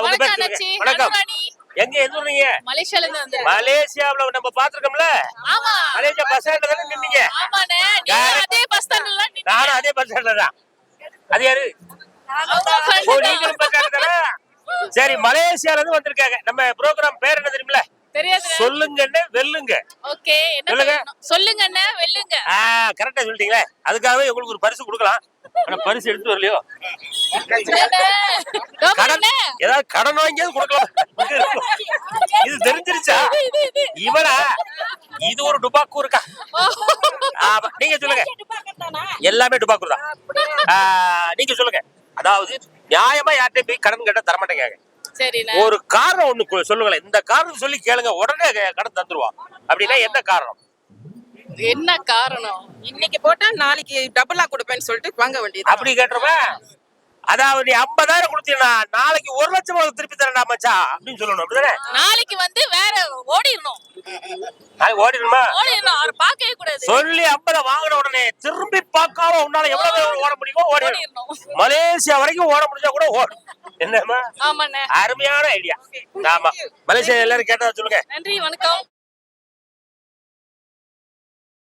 உங்க பேர் சொல்லுங்க. வணக்கம். எங்க எதுறீங்க? மலேசியால இருந்து வந்து. மலேசியாவுல நம்ம பாத்துருக்கோம்ல. ஆமா. மலேசியா பஸ் ஸ்டாண்ட்ல தானே நின்னீங்க? ஆமாண்ணே. நீங்க அதே பஸ் ஸ்டாண்ட்ல நின்னீங்க. நானும் அதே பஸ் ஸ்டாண்ட்ல தான். அது யாரு? ஓ, நீங்களும் பஸ் ஸ்டாண்ட்ல தானே? சரி, மலேசியால இருந்து வந்திருக்காங்க. நம்ம ப்ரோகிராம் பேர் என்ன தெரியுமில? தெரியாது. சொல்லுங்கன்னு வெல்லுங்க. ஓகே, என்ன சொல்லணும்? சொல்லுங்கண்ணே வெல்லுங்க. கரெக்ட்டா சொல்லிட்டீங்களே. அதுக்காகவே உங்களுக்கு ஒரு பரிசு கொடுக்கலாம். ஆனா பரிசு எடுத்து வரலையோ? கடன் ஏதாவது கடன் வாங்கியாவது கொடுக்கலாம். இது தெரிஞ்சிருச்சா? இவனா? இது ஒரு டுபாக்கூர் இருக்கா? ஆமா, நீங்க சொல்லுங்க. எல்லாமே டுபாக்கூர் தான். நீங்க சொல்லுங்க. அதாவது நியாயமா யார்கிட்ட போய் கடன் கேட்டா தரமாட்டேங்க. ஒரு காரணம் ஒண்ணு சொல்லுங்களேன். இந்த காரணம் சொல்லி கேளுங்க, உடனே கடன் தந்துருவான். அப்படின்னா என்ன காரணம்? என்ன காரணம்? இன்னைக்கு போட்டா நாளைக்கு டபுளா கொடுப்பேன்னு சொல்லிட்டு வாங்க வேண்டியது. அப்படி கேட்டுருவேன். அதாவது நீ 50,000 கொடுத்தீங்கன்னா நாளைக்கு 1,00,000 திருப்பி தரேன்டா மச்சான் அப்படின்னு சொல்லணும். அப்படிதானே? நாளைக்கு வந்து வேற ஓடிடணும். நாளைக்கு ஓடிடணுமா? ஓடிடணும். அவர் பார்க்கவே கூடாது. சொல்லி 50 வாங்கின உடனே திரும்பி பார்க்காம உன்னால எவ்வளவு தூரம் ஓட முடியுமோ ஓடிடணும். மலேசியா வரைக்கும் ஓட முடிஞ்சா கூட ஓடும். என்னமா? ஆமாண்ணே. அருமையான ஐடியா. ஆமா, மலேசியா எல்லாரும் கேட்டதா சொல்லுங்க. நன்றி, வணக்கம்.